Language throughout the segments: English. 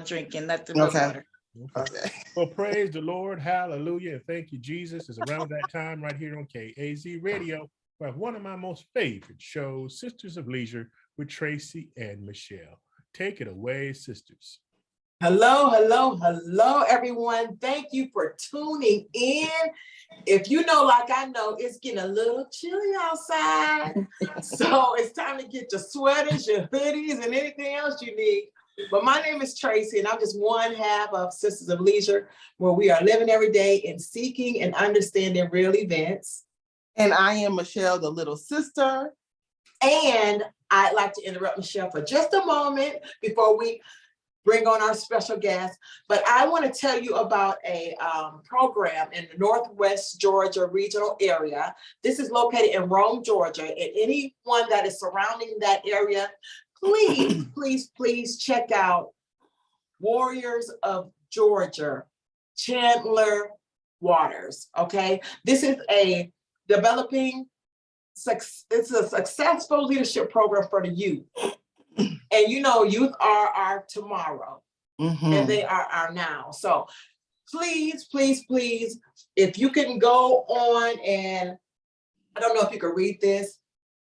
drinking nothing but water. Okay. Well, praise the Lord. Hallelujah. And thank you, Jesus. It's around that time right here on KAZ Radio, where one of my most favorite shows, Sisters of Leisure, with Tracy and Michelle. Take it away, sisters. Hello, hello, hello, everyone. Thank you for tuning in. If you know, like I know, it's getting a little chilly outside. So it's time to get your sweaters, your hoodies, and anything else you need. But my name is Tracy, and I'm just one half of Sisters of Leisure, where we are living every day and seeking and understanding real events. And I am Michelle, the little sister. And I'd like to interrupt Michelle for just a moment before we bring on our special guest. But I want to tell you about a program in the Northwest Georgia regional area. This is located in Rome, Georgia. And anyone that is surrounding that area, please, please, please check out Warriors of Georgia, Chandler Waters, okay? This is a it's a successful leadership program for the youth. And you know, youth are our tomorrow, and they are our now. So please, please, please, if you can go on, and I don't know if you can read this,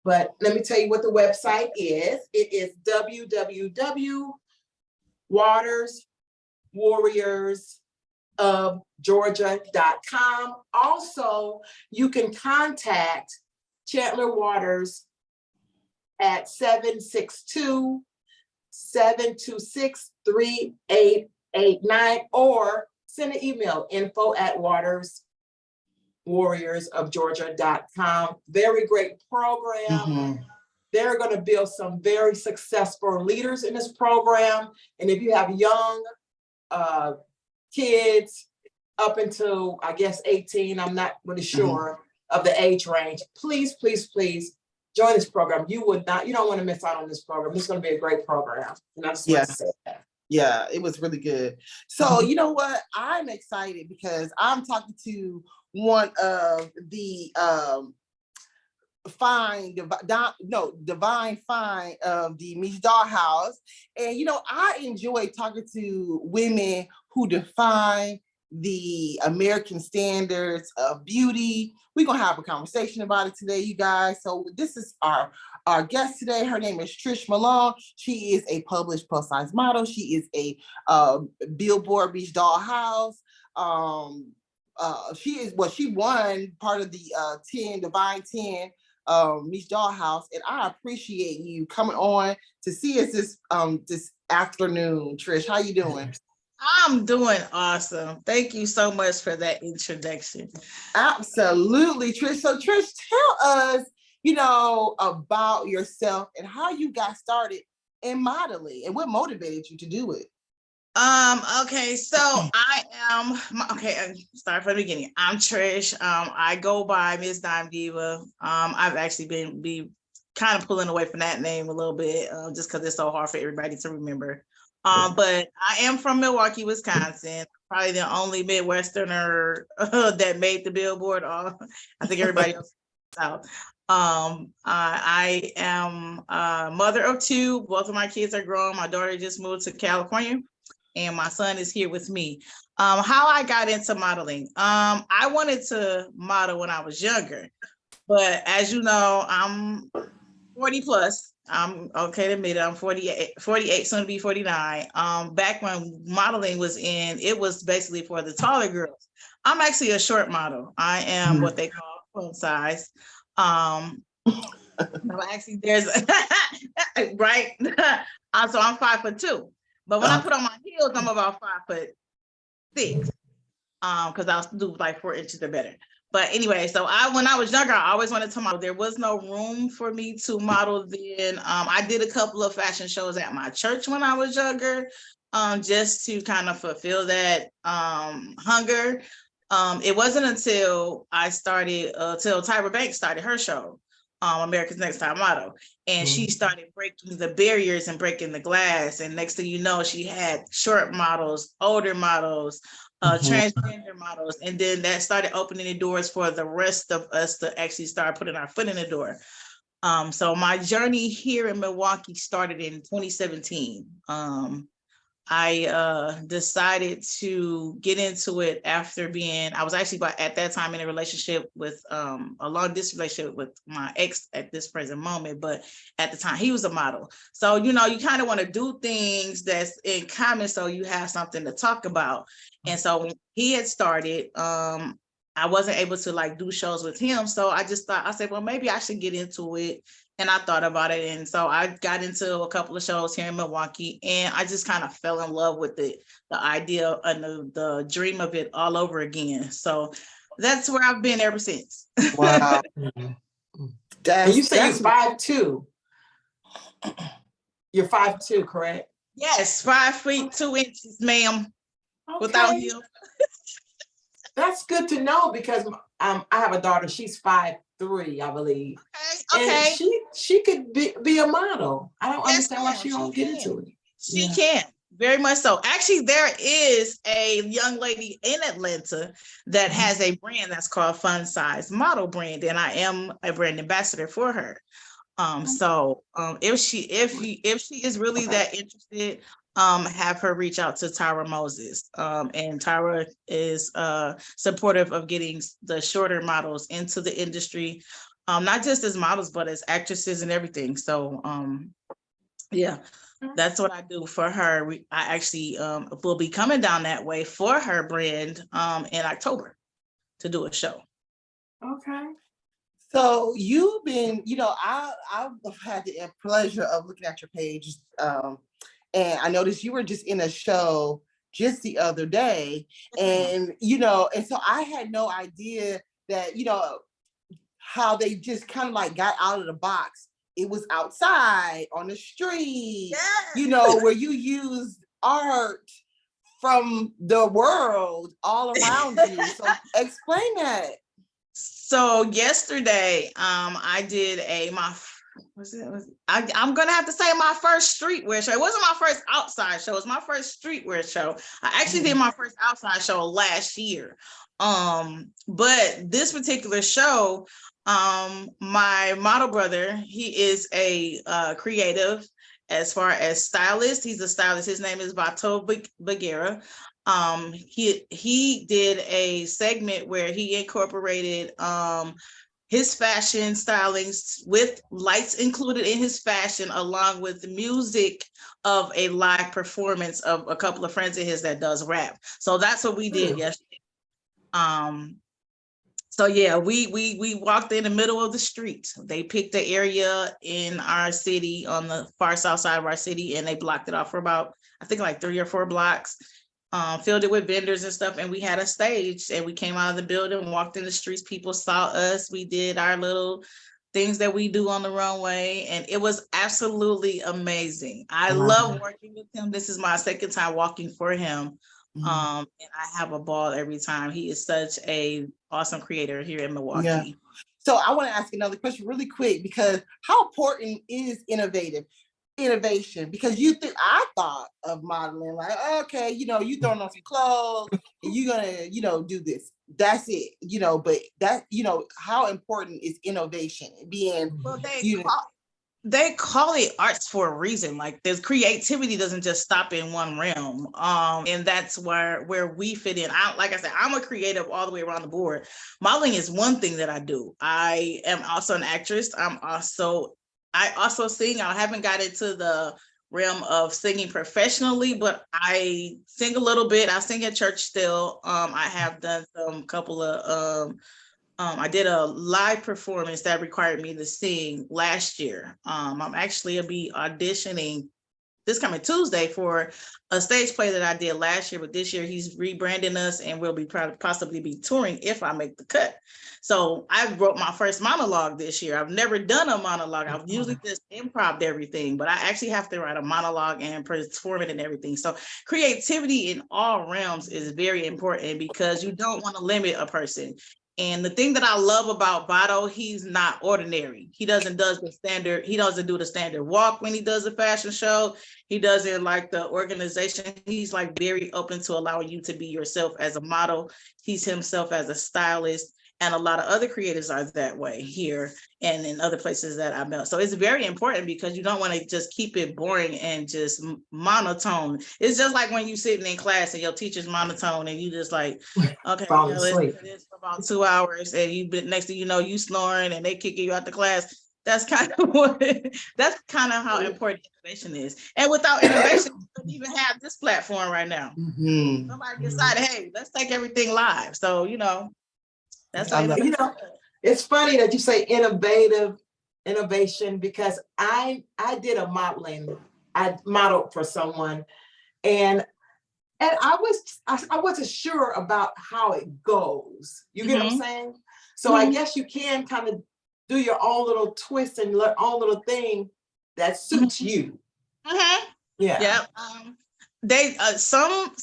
but let me tell you what the website is. It is www.warriorsofgeorgia.com. Also, you can contact Chandler Waters at 762-726-3889, or send an email, info@warriorsofgeorgia.com. Very great program. They're going to build some very successful leaders in this program. And if you have young kids up until, I guess, 18, I'm not really sure of the age range, please, please, please join this program. You don't want to miss out on this program. It's going to be a great program. And I just want to say that. Yeah, it was really good. So you know what? I'm excited because I'm talking to one of the divine fine of the Mish Dollhouse. And you know, I enjoy talking to women who define the American standards of beauty. We're gonna have a conversation about it today, you guys. So this is our guest today. Her name is Trish Malone. She is a published plus size model. She is a Billboard Mish Dollhouse. She won part of the Divine 10 Mish Dollhouse, and I appreciate you coming on to see us this afternoon. Trish, how you doing? I'm doing awesome. Thank you so much for that introduction. Absolutely, Trish. So Trish, tell us, you know, about yourself and how you got started in modeling and what motivated you to do it. Okay, so start from the beginning. I'm Trish. I go by Ms. Dime Diva. I've actually been kind of pulling away from that name a little bit, just because it's so hard for everybody to remember. But I am from Milwaukee, Wisconsin. Probably the only Midwesterner that made the Billboard. I think everybody else is out. I am a mother of two. Both of my kids are grown. My daughter just moved to California, and my son is here with me. How I got into modeling. I wanted to model when I was younger, but as you know, I'm 40 plus. I'm okay to admit it. I'm 48, soon to be 49. Back when modeling was in, it was basically for the taller girls. I'm actually a short model. I am what they call full size. Actually, there's right. So I'm 5'2", but when I put on my heels, I'm about 5'6", because I'll do like 4 inches or better. But anyway, so when I was younger, I always wanted to model. There was no room for me to model then. I did a couple of fashion shows at my church when I was younger, just to kind of fulfill that hunger. It wasn't until I started, till Tyra Banks started her show, America's Next Top Model, and she started breaking the barriers and breaking the glass. And next thing you know, she had short models, older models, transgender models, and then that started opening the doors for the rest of us to actually start putting our foot in the door. So my journey here in Milwaukee started in 2017. I decided to get into it after I was actually at that time in a relationship with a long distance relationship with my ex at this present moment, but at the time he was a model. So, you kind of want to do things that's in common so you have something to talk about. And so when he had started, I wasn't able to like do shows with him. So I said, well, maybe I should get into it. And I thought about it. And so I got into a couple of shows here in Milwaukee, and I just kind of fell in love with the idea and the dream of it all over again. So that's where I've been ever since. Wow. And you say you're 5'2". You're 5'2", correct? Yes, 5'2", ma'am, without heels. That's good to know because I have a daughter. She's 5'3", I believe. Okay. And she could be a model. I don't understand why she don't get into it. She can. Very much so. Actually, there is a young lady in Atlanta that has a brand that's called Fun Size Model Brand, and I am a brand ambassador for her. So if she is really that interested, have her reach out to Tyra Moses. And Tyra is supportive of getting the shorter models into the industry, not just as models, but as actresses and everything. So yeah, that's what I do for her. I actually will be coming down that way for her brand in October to do a show. Okay. So you've been, I've had the pleasure of looking at your page, and I noticed you were just in a show just the other day, and and so I had no idea that how they just kind of like got out of the box. It was outside on the street, where you used art from the world all around you. So explain that. So yesterday, I did I'm gonna have to say my first streetwear show. It wasn't my first outside show, it was my first streetwear show. I actually did my first outside show last year. But this particular show, my model brother, he is a creative as far as stylist. He's a stylist. His name is Bato Bagheera. He did a segment where he incorporated his fashion stylings with lights included in his fashion, along with the music of a live performance of a couple of friends of his that does rap. So that's what we did yesterday. So yeah, we walked in the middle of the street. They picked the area in our city on the far south side of our city, and they blocked it off for about, I think, like 3 or 4 blocks. Filled it with vendors and stuff, and we had a stage, and we came out of the building, walked in the streets, people saw us, we did our little things that we do on the runway, and it was absolutely amazing. I love working with him. This is my second time walking for him. And I have a ball every time. He is such a awesome creator here in Milwaukee. Yeah. So I want to ask another question really quick, because how important is innovation? Because I thought of modeling like, okay, you throwing on some clothes and you're gonna, do this. That's it, but that, how important is innovation being, well, they call it arts for a reason. Like, there's creativity doesn't just stop in one realm. And that's where we fit in. Like I said, I'm a creative all the way around the board. Modeling is one thing that I do. I am also an actress. I also sing. I haven't got into the realm of singing professionally, but I sing a little bit. I sing at church still. I have done some couple of I did a live performance that required me to sing last year. I'm actually gonna be auditioning this coming Tuesday for a stage play that I did last year, but this year he's rebranding us, and we'll be possibly be touring if I make the cut. So I wrote my first monologue this year. I've never done a monologue. I've usually just improv everything, but I actually have to write a monologue and perform it and everything. So creativity in all realms is very important, because you don't want to limit a person. And the thing that I love about Bato, he's not ordinary. He doesn't do the standard walk when he does a fashion show. He doesn't like the organization. He's like very open to allowing you to be yourself as a model. He's himself as a stylist. And a lot of other creators are that way here and in other places that I've met. So it's very important because you don't want to just keep it boring and just monotone. It's just like when you sitting in class and your teacher's monotone and you just like, okay, Falling listen asleep. to this for about 2 hours, and next thing you know, you snoring and they kicking you out the class. That's kind of how important innovation is. And without innovation, we couldn't even have this platform right now. Mhm. Somebody decided, hey, let's take everything live. So, that's I why love You know, it's funny that you say innovation, because I did a modeling. I modeled for someone, and I wasn't sure about how it goes. You get what I'm saying? So I guess you can kind of do your own little twist and your own little thing that suits you. Yeah. Yeah. They some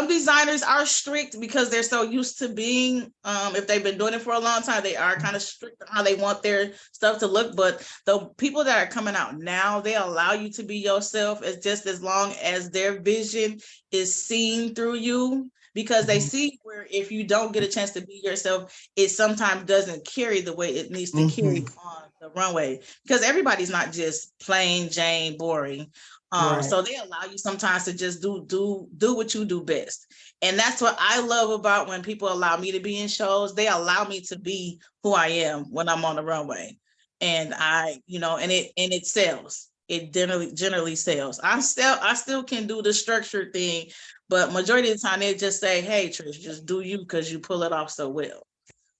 designers are strict because they're so used to being if they've been doing it for a long time, they are kind of strict on how they want their stuff to look. But the people that are coming out now, they allow you to be yourself as long as their vision is seen through you, because they see where if you don't get a chance to be yourself, it sometimes doesn't carry the way it needs to carry on the runway, because everybody's not just plain Jane boring. Right. So they allow you sometimes to just do what you do best. And that's what I love about when people allow me to be in shows. They allow me to be who I am when I'm on the runway. And and it sells. It generally sells. I still can do the structured thing, but majority of the time they just say, hey, Trish, just do you, because you pull it off so well.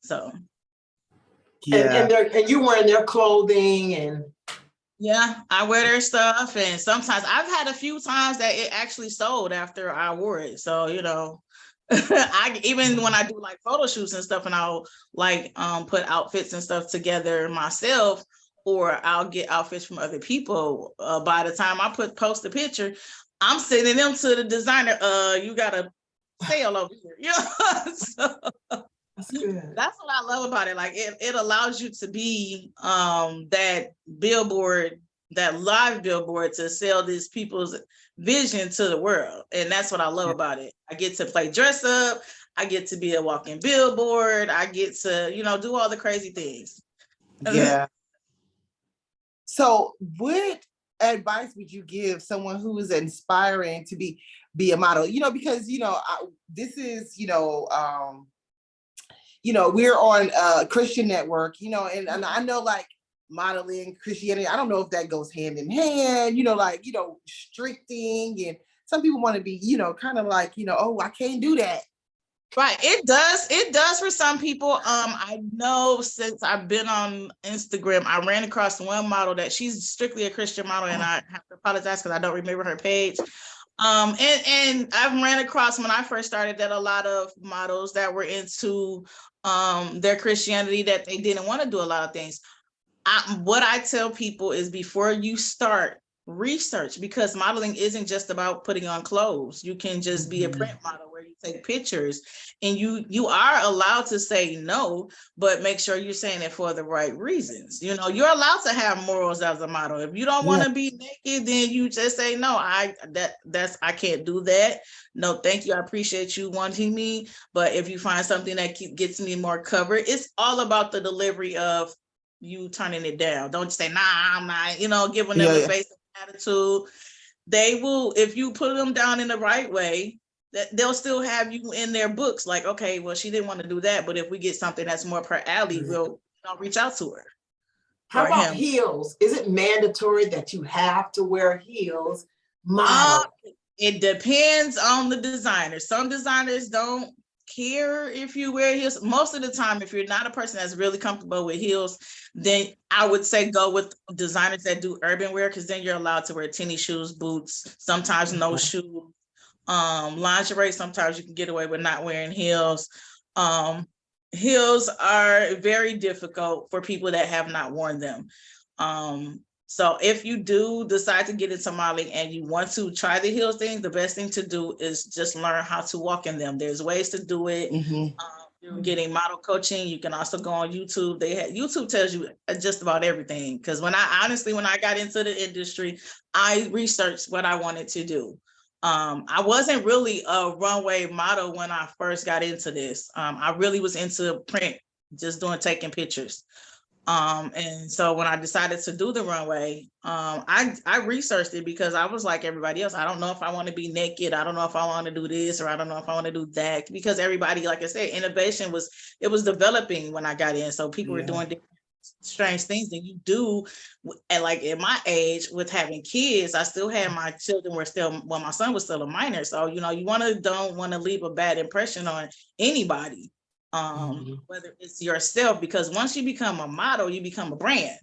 So And you wearing their clothing and yeah, I wear their stuff, and sometimes I've had a few times that it actually sold after I wore it. So, I even when I do like photo shoots and stuff, and I'll like put outfits and stuff together myself, or I'll get outfits from other people. By the time I post the picture, I'm sending them to the designer. You got a sale over here. So that's good. that's what I love about it. Like it allows you to be that billboard, that live billboard, to sell these people's vision to the world. And that's what I love about it. I get to play dress up. I get to be a walking billboard. I get to, do all the crazy things. Yeah. So what advice would you give someone who is inspiring to be a model? Because this is we're on a Christian network, and I know like modeling, Christianity, I don't know if that goes hand in hand, restricting, and some people want to be, kind of like, oh, I can't do that. Right. It does for some people. I know since I've been on Instagram, I ran across one model that she's strictly a Christian model, and I have to apologize because I don't remember her page. And I've ran across when I first started that a lot of models that were into their Christianity, that they didn't want to do a lot of things. What I tell people is, before you start, research, because modeling isn't just about putting on clothes. You can just be a print model where you take pictures, and you are allowed to say no, but make sure you're saying it for the right reasons. You're allowed to have morals as a model. If you don't want to be naked, then you just say no. I can't do that. No, thank you. I appreciate you wanting me, but if you find something that gets me more covered, it's all about the delivery of you turning it down. Don't say, nah, I'm not, giving them the face attitude. They will, if you put them down in the right way, that they'll still have you in their books. Like, okay, well, she didn't want to do that, but if we get something that's more per alley, we'll reach out to her. How about heels? Is it mandatory that you have to wear heels? It depends on the designer. Some designers don't care if you wear heels. Most of the time, if you're not a person that's really comfortable with heels, then I would say go with designers that do urban wear, because then you're allowed to wear tennis shoes, boots, sometimes no shoes, lingerie. Sometimes you can get away with not wearing heels. Heels are very difficult for people that have not worn them. So if you do decide to get into modeling and you want to try the heels thing, the best thing to do is just learn how to walk in them. There's ways to do it. You're getting model coaching. You can also go on YouTube. YouTube tells you just about everything. Because when I got into the industry, I researched what I wanted to do. I wasn't really a runway model when I first got into this. I really was into print, just taking pictures. And so when I decided to do the runway, I researched it because I was like everybody else. I don't know if I want to be naked. I don't know if I want to do this, or I don't know if I want to do that, because everybody, like I said, innovation was developing when I got in. So people were doing different strange things than you do. And like at my age with having kids, I still had my children my son was still a minor. So, you don't want to leave a bad impression on anybody. Whether it's yourself, because once you become a model, you become a brand.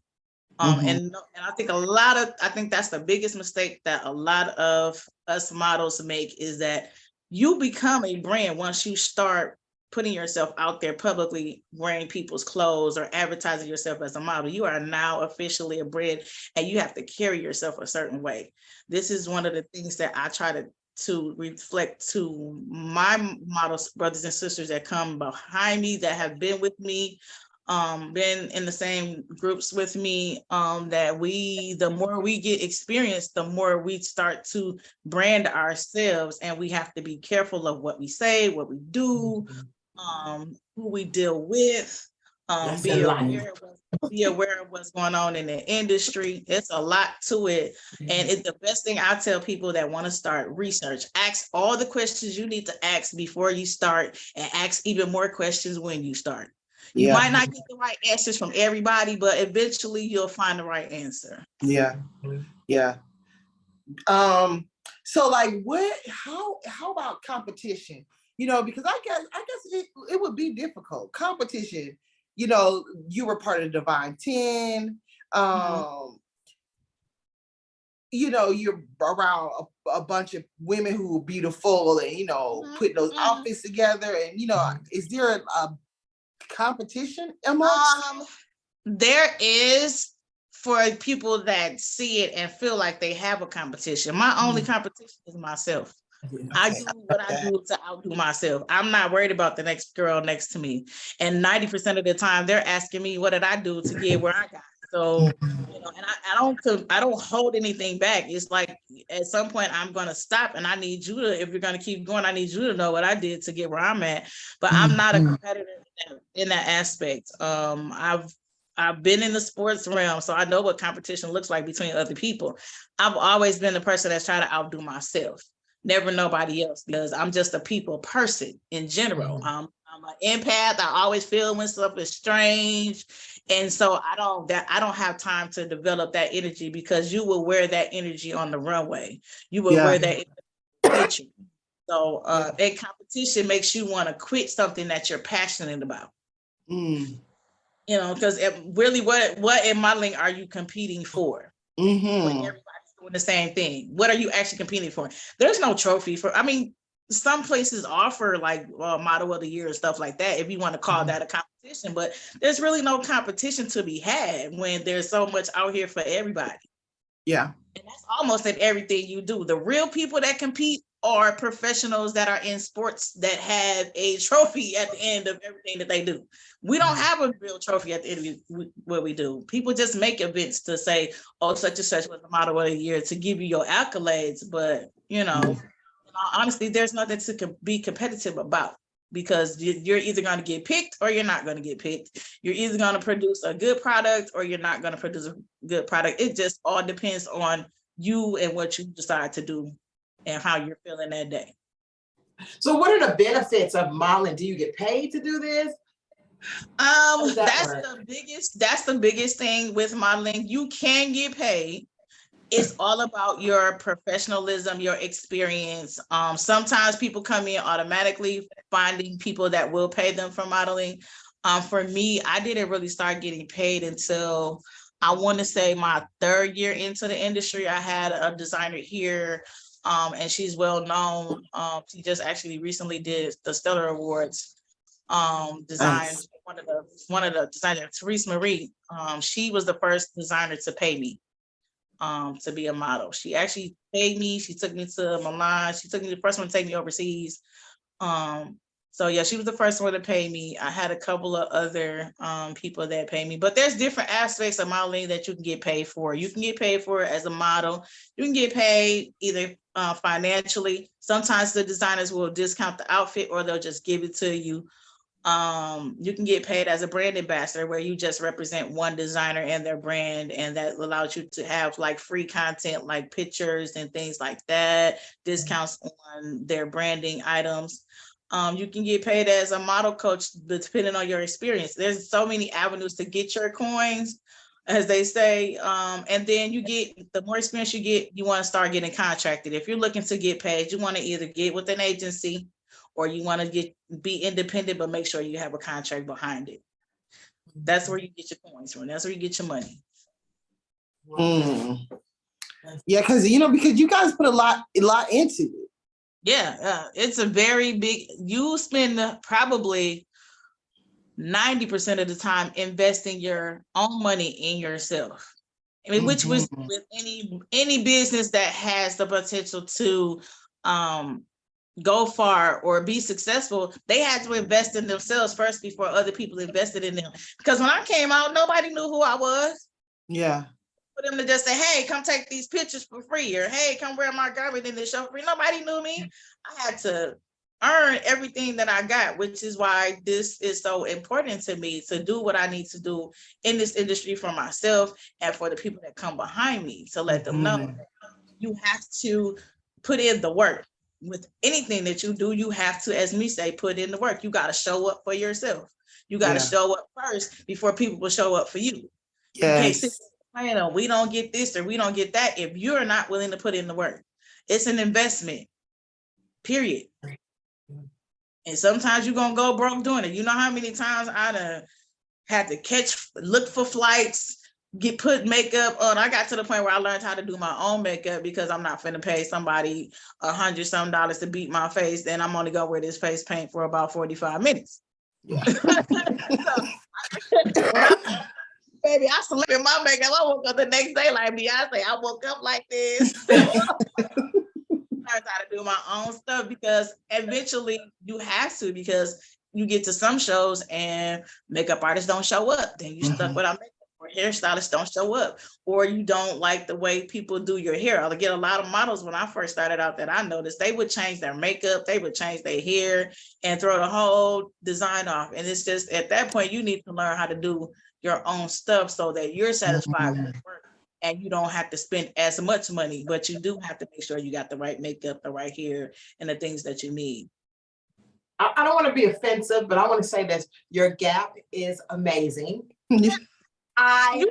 And I think that's the biggest mistake that a lot of us models make, is that you become a brand once you start putting yourself out there publicly, wearing people's clothes or advertising yourself as a model. You are now officially a brand, and you have to carry yourself a certain way. This is one of the things that I try to reflect to my model brothers and sisters that come behind me, that have been with me, been in the same groups with me, that the more we get experience, the more we start to brand ourselves, and we have to be careful of what we say, what we do, who we deal with, be aware of what's going on in the industry. It's a lot to it. And it's the best thing I tell people that want to start: research. Ask all the questions you need to ask before you start, and ask even more questions when you start. You might not get the right answers from everybody, but eventually you'll find the right answer. Yeah. So like how about competition? Because I guess it would be difficult. Competition, you were part of the Divine 10. You're around a bunch of women who are beautiful and, putting those outfits together. And, is there a competition amongst? There is, for people that see it and feel like they have a competition. My only competition is myself. I do what I do to outdo myself. I'm not worried about the next girl next to me. And 90% of the time they're asking me, what did I do to get where I got? So, and I don't hold anything back. It's like at some point I'm going to stop, and I need you to, if you're going to keep going, I need you to know what I did to get where I'm at. But I'm not a competitor in that aspect. I've been in the sports realm, so I know what competition looks like between other people. I've always been the person that's trying to outdo myself, never nobody else, because I'm just a people person in general. I'm an empath. I always feel when stuff is strange. And so I don't have time to develop that energy, because you will wear that energy on the runway. You will wear that picture. So that competition makes you want to quit something that you're passionate about. Because really, what in modeling are you competing for? When everybody's doing the same thing, what are you actually competing for? There's no trophy some places offer like model of the year and stuff like that, if you want to call that a competition, but there's really no competition to be had when there's so much out here for everybody. Yeah. And that's almost in everything you do. The real people that compete are professionals that are in sports that have a trophy at the end of everything that they do. We don't have a real trophy at the end of what we do. People just make events to say, oh, such and such was the model of the year, to give you your accolades. But, honestly, there's nothing to be competitive about, because you're either going to get picked or you're not going to get picked. You're either going to produce a good product or you're not going to produce a good product. It just all depends on you and what you decide to do and how you're feeling that day. So what are the benefits of modeling? Do you get paid to do this? That's the biggest thing with modeling. You can get paid. It's all about your professionalism, your experience. Sometimes people come in automatically finding people that will pay them for modeling. For me, I didn't really start getting paid until, I want to say, my 3rd year into the industry. I had a designer here, and she's well known. She just actually recently did the Stellar Awards. Designed one of the designers, Therese Marie. She was the first designer to pay me to be a model. She actually paid me. She took me to Malone. She took me the first one to take me overseas. So yeah, she was the first one to pay me. I had a couple of other people that pay me, but there's different aspects of modeling that you can get paid for. You can get paid for as a model. You can get paid either financially. Sometimes the designers will discount the outfit or they'll just give it to you. You can get paid as a brand ambassador where you just represent one designer and their brand, and that allows you to have like free content like pictures and things like that, discounts on their branding items. You can get paid as a model coach depending on your experience. There's so many avenues to get your coins, as they say. And then you get, the more experience you get, you want to start getting contracted. If you're looking to get paid, you want to either get with an agency or you want to be independent, but make sure you have a contract behind it. That's where you get your coins from. That's where you get your money. Mm. Yeah, because you guys put a lot into it. Yeah, it's a very big. You spend probably 90% of the time investing your own money in yourself. I mean, which was with any business that has the potential to go far or be successful, they had to invest in themselves first before other people invested in them. Because when I came out, nobody knew who I was. Yeah. For them to just say, hey, come take these pictures for free, or hey, come wear my garment in this show for free. Nobody knew me. I had to earn everything that I got, which is why this is so important to me, to do what I need to do in this industry for myself and for the people that come behind me, to let them know you have to put in the work. With anything that you do, you have to, as me say, put in the work. You got to show up for yourself. You got to show up first before people will show up for you. Yes. You can't sit there and we don't get this or we don't get that if you're not willing to put in the work. It's an investment, period. And sometimes you're going to go broke doing it. You know how many times I done had to look for flights, put makeup on. I got to the point where I learned how to do my own makeup because I'm not finna pay somebody $100 to beat my face, and I'm only gonna wear this face paint for about 45 minutes. Yeah. Baby, I selected my makeup. I woke up the next day like Beyonce. I woke up like this. Learned how to do my own stuff because eventually you have to, because you get to some shows and makeup artists don't show up. Then you stuck without makeup, or hairstylists don't show up, or you don't like the way people do your hair. I get a lot of models when I first started out that I noticed they would change their makeup, they would change their hair and throw the whole design off. And it's just at that point, you need to learn how to do your own stuff so that you're satisfied with the work and you don't have to spend as much money, but you do have to make sure you got the right makeup, the right hair, and the things that you need. I don't want to be offensive, but I want to say that your gap is amazing. I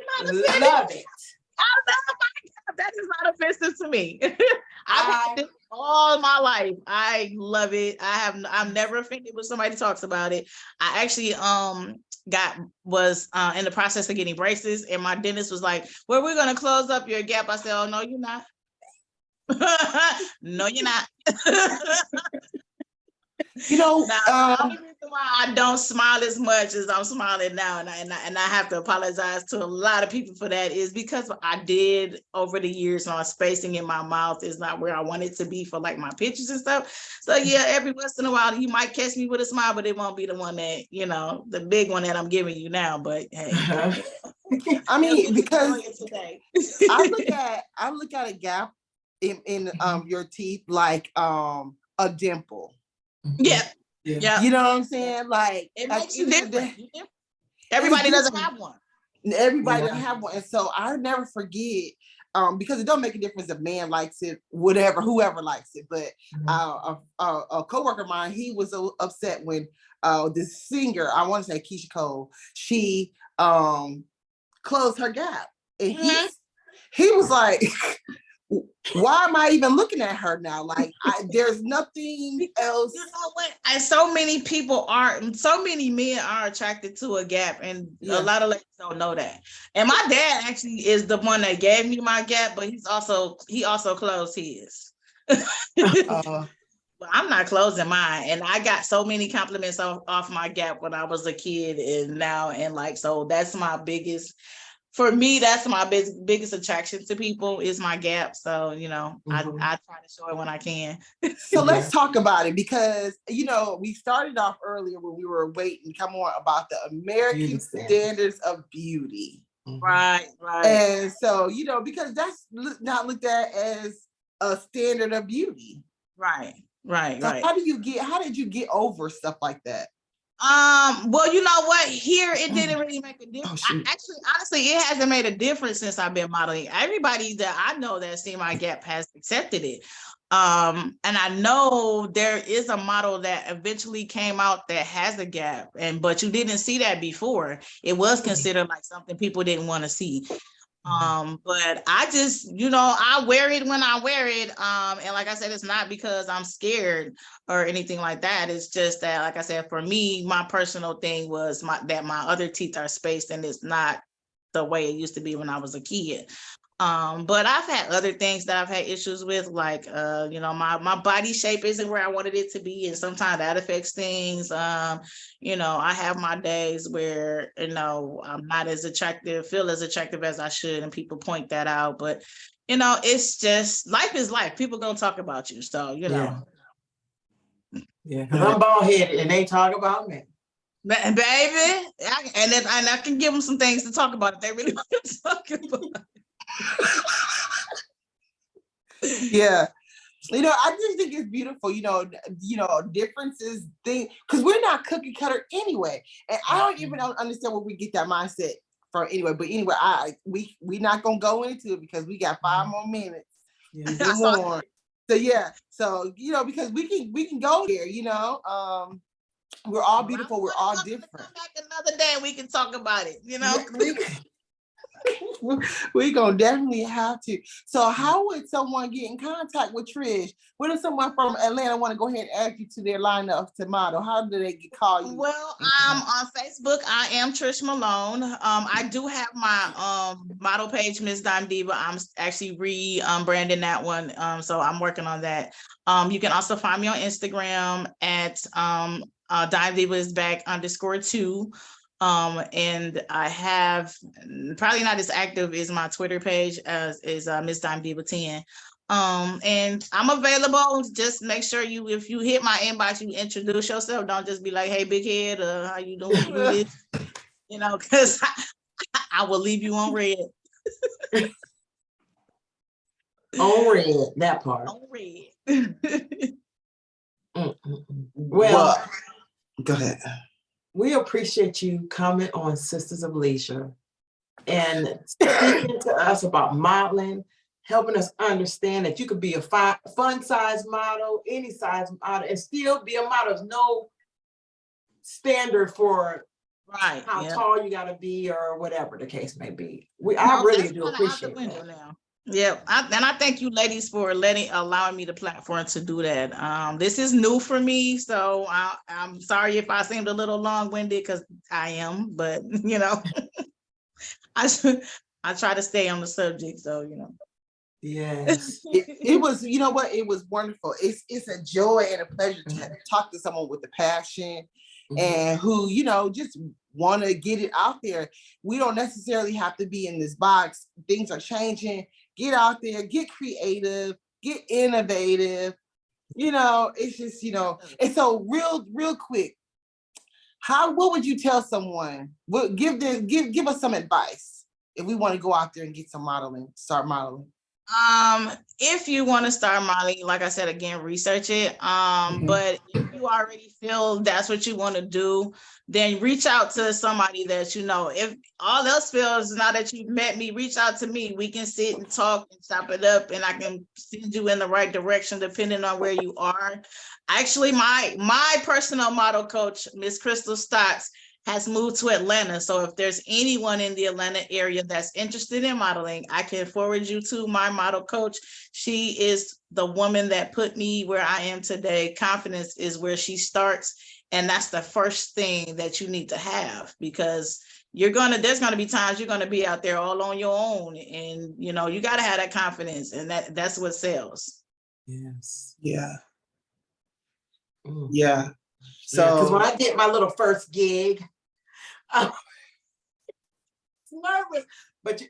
love it. That is not offensive to me. I've had this all my life. I love it. I'm never offended when somebody talks about it. I actually was in the process of getting braces, and my dentist was like, well, we're gonna close up your gap. I said, oh no, you're not. No, you're not. The only reason why I don't smile as much as I'm smiling now, and I have to apologize to a lot of people for that, is because I did over the years, my spacing in my mouth is not where I want it to be for like my pictures and stuff. So yeah, every once in a while you might catch me with a smile, but it won't be the one that, the big one that I'm giving you now. But hey, I mean, because I look at a gap in your teeth like a dimple. Yeah. You know what I'm saying? Like it makes you different. Everybody doesn't have one. Everybody doesn't have one. And so I never forget, because it don't make a difference if man likes it, whoever likes it. But a coworker of mine, he was so upset when this singer, I want to say Keisha Cole, she closed her gap. And he was like, why am I even looking at her now? Like, there's nothing else. You know what? And so many men are attracted to a gap, and a lot of ladies don't know that. And my dad actually is the one that gave me my gap, but he also closed his. But I'm not closing mine. And I got so many compliments off my gap when I was a kid and now, and like, so that's my biggest. For me, that's my biggest attraction to people is my gap. So, I try to show it when I can. So let's talk about it, because, we started off earlier when we were waiting to come on about the American standards of beauty. Right. And so, because that's not looked at as a standard of beauty. Right. So how did you get over stuff like that? Well, you know what? Here it didn't really make a difference. Actually, honestly, it hasn't made a difference since I've been modeling. Everybody that I know that's seen my gap has accepted it. And I know there is a model that eventually came out that has a gap, but you didn't see that before. It was considered like something people didn't want to see. But I just, I wear it when I wear it. And like I said, it's not because I'm scared or anything like that. It's just that, like I said, for me, my personal thing was that my other teeth are spaced and it's not the way it used to be when I was a kid. But I've had other things that I've had issues with, like, my body shape isn't where I wanted it to be. And sometimes that affects things. I have my days where, I'm not as feel as attractive as I should. And people point that out, but, it's just, life is life. People gonna talk about you. So, Yeah. Cause I'm bald headed and they talk about me. Baby, and I can give them some things to talk about if they really want to talk about it. Yeah. I just think it's beautiful, differences thing, because we're not cookie cutter anyway. And I don't even understand where we get that mindset from anyway. But anyway, we not gonna go into it because we got 5 more minutes. I saw So because we can go here, we're all beautiful, we're all different. Come back another day and we can talk about it, We gonna definitely have to. So how would someone get in contact with Trish? What if someone from Atlanta want to go ahead and add you to their lineup to model? How do they call you? Well, on Facebook, I am Trish Malone. I do have my model page, Miss Dime Diva. I'm actually rebranding that one. So I'm working on that. You can also find me on Instagram at Dime Diva is back _2. And I have probably not as active as my Twitter page as is Miss Dime Diva 10. And I'm available. Just make sure if you hit my inbox, you introduce yourself. Don't just be like, "Hey, big head, how you doing?" Do this, because I will leave you on red. On red, that part. On red. Well, go ahead. We appreciate you coming on Sisters of Leisure and speaking to us about modeling, helping us understand that you could be a fun size model, any size model, and still be a model. There's no standard for how tall you got to be or whatever the case may be. I really do appreciate that. Now. Yeah, and I thank you ladies for allowing me the platform to do that. This is new for me, so I'm sorry if I seemed a little long-winded because I am, but I try to stay on the subject, so Yes. It was, it was wonderful. It's a joy and a pleasure to talk to someone with the passion and who, just want to get it out there. We don't necessarily have to be in this box. Things are changing. Get out there, get creative, get innovative. It's just, and so real quick, what would you tell someone? Give us some advice if we want to go out there and get some start modeling. If you want to start modeling, like I said, again, research it. But if you already feel that's what you want to do, then reach out to somebody that if all else fails, now that you've met me, reach out to me. We can sit and talk and chop it up, and I can send you in the right direction depending on where you are. Actually, my personal model coach, Miss Crystal Stotts, has moved to Atlanta. So if there's anyone in the Atlanta area that's interested in modeling, I can forward you to my model coach. She is the woman that put me where I am today. Confidence is where she starts. And that's the first thing that you need to have, because there's going to be times you're going to be out there all on your own, and you got to have that confidence, and that's what sells. Yes. Yeah. Yeah. So because when I did my little first gig, I was nervous, but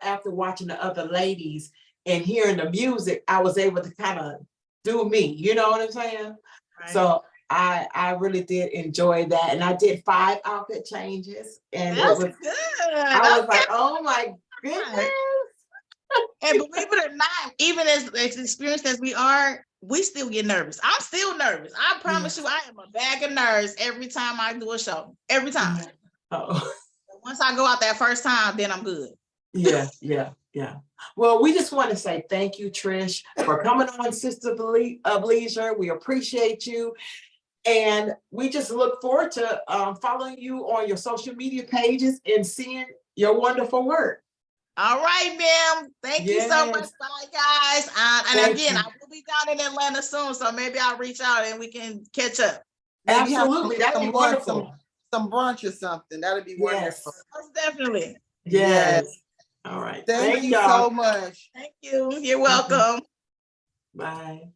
after watching the other ladies and hearing the music, I was able to kind of do me. You know what I'm saying? Right. So I really did enjoy that, and I did 5 outfit changes, and That's good. I was like, oh my goodness. And believe it or not, even as experienced as we are, we still get nervous. I'm still nervous. I promise you, I am a bag of nerves every time I do a show. Every time. Oh. Once I go out that first time, then I'm good. Yeah. Well, we just want to say thank you, Trish, for coming on Sister of Leisure. We appreciate you. And we just look forward to following you on your social media pages and seeing your wonderful work. All right, ma'am. Thank you so much. Bye, guys. And again, I will be down in Atlanta soon, so maybe I'll reach out and we can catch up. Maybe have Absolutely. That'd be some lunch, wonderful. some brunch or something. That'd be wonderful. Most definitely. Yes. All right. Thank you y'all. so much. Thank you. You're welcome. Bye.